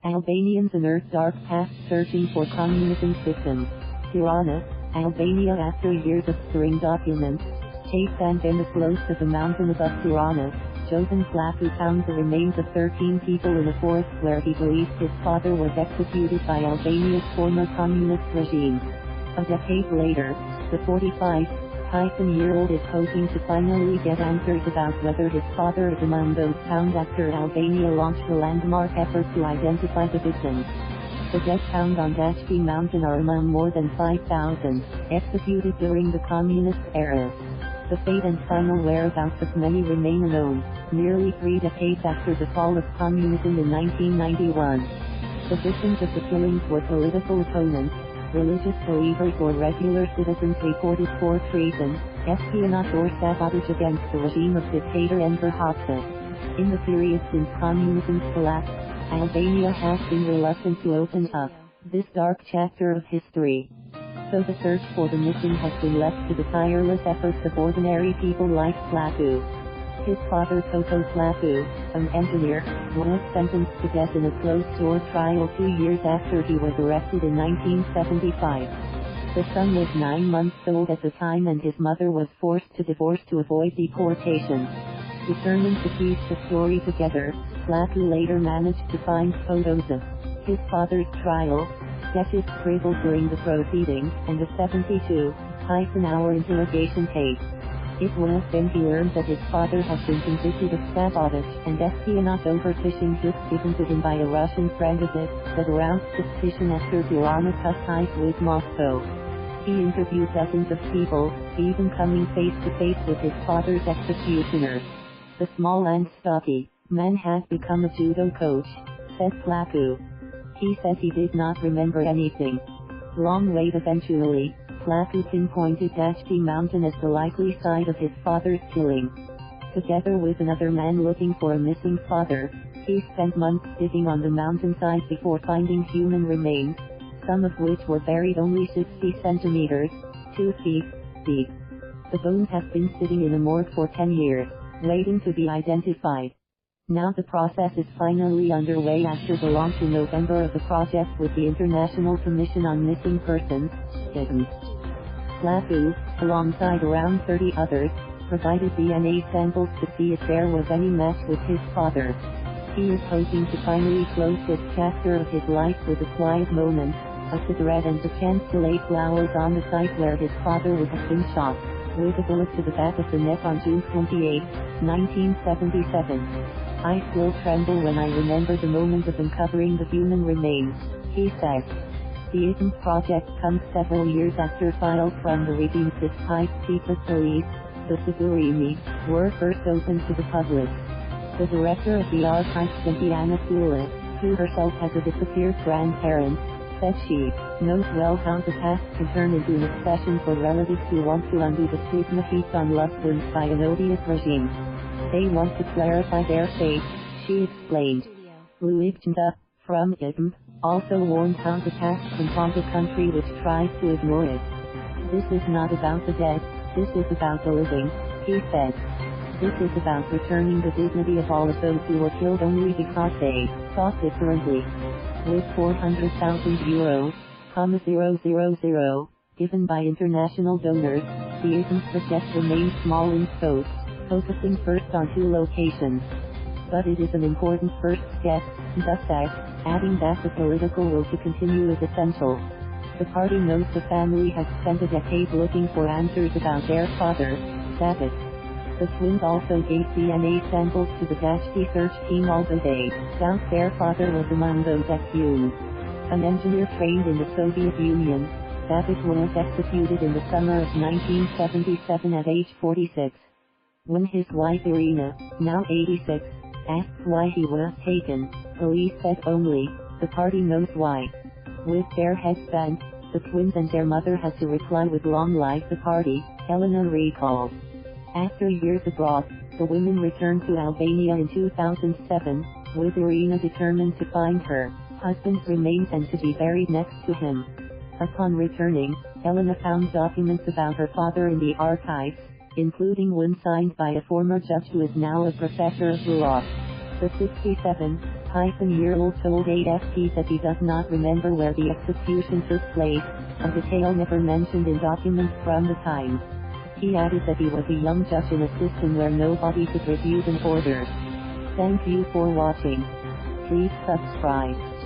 Albanians unearth dark past searching for communism systems. Tirana, Albania. After years of storing documents, chase and in the slopes of the mountain above Tirana, Jovan Plaku found the remains of 13 people in a forest where he believed his father was executed by Albania's former communist regime. A decade later, the 45-year-old is hoping to finally get answers about whether his father is among those found after Albania launched a landmark effort to identify the victims. The dead found on Dajti mountain are among more than 5,000, executed during the communist era. The fate and final whereabouts of many remain unknown, nearly 3 decades after the fall of communism in 1991. The victims of the killings were political opponents, religious believers or regular citizens reported for treason, espionage or sabotage against the regime of dictator Enver Hoxha. In the period since communism's collapse, Albania has been reluctant to open up this dark chapter of history. So the search for the missing has been left to the tireless efforts of ordinary people like Plaku. His father Koco Plaku, an engineer, was sentenced to death in a closed-door trial 2 years after he was arrested in 1975. The son was 9 months old at the time and his mother was forced to divorce to avoid deportation. Determined to piece the story together, Plaku later managed to find photos of his father's trial, sketches scribbled during the proceedings, and a 72-hour interrogation tape. It was then he learned that his father had been convicted of sabotage and espionage over phishing gifts given to him by a Russian friend of his, that aroused suspicion after Tirana cut ties with Moscow. He interviewed dozens of people, even coming face to face with his father's executioner. The small and stocky man had become a judo coach, said Plaku. He says he did not remember anything. Long wait eventually, Plaku pinpointed Dajti mountain as the likely site of his father's killing. Together with another man looking for a missing father, he spent months digging on the mountainside before finding human remains, some of which were buried only 60 centimeters, 2 feet, deep. The bones have been sitting in a morgue for 10 years, waiting to be identified. Now the process is finally underway after the launch in November of the project with the International Commission on Missing Persons, ICMP. Plaku, alongside around 30 others, provided DNA samples to see if there was any match with his father. He is hoping to finally close this chapter of his life with a quiet moment, a cigarette and the chance to lay flowers on the site where his father would have been shot, with a bullet to the back of the neck on June 28, 1977. I still tremble when I remember the moment of uncovering the human remains, he said. The ICMP project comes several years after files from the regime's secret police, the scouring, were first opened to the public. The director of the archives, Tirana, who herself has a disappeared grandparent, said she knows well how the past can turn into an obsession for relatives who want to undo the stigma heaped on loved ones by an odious regime. They want to clarify their fate, she explained. Luigda, from ICMP, also warned how the past can haunt a country which tries to ignore it. This is not about the dead, this is about the living, he said. This is about returning the dignity of all of those who were killed only because they thought differently. With €400,000, 000, given by international donors, the ICMP project remains small in scope, focusing first on 2 locations. But it is an important first step, thus adding that the political will to continue is essential. The party knows the family has spent a decade looking for answers about their father, David. The twins also gave DNA samples to the Dajti search team, although they doubt their father was among those exhumed. An engineer trained in the Soviet Union, David was executed in the summer of 1977 at age 46. When his wife Irina, now 86, asked why he was taken, police said only, the party knows why. With their heads bent, the twins and their mother had to reply with long live the party, Helena recalled. After years abroad, the women returned to Albania in 2007, with Irina determined to find her husband's remains and to be buried next to him. Upon returning, Helena found documents about her father in the archives, including one signed by a former judge who is now a professor of law. The -year-old told AFP that he does not remember where the execution took place, a detail never mentioned in documents from the time. He added that he was a young judge in a system where nobody could refuse an order. Thank you for watching. Please subscribe.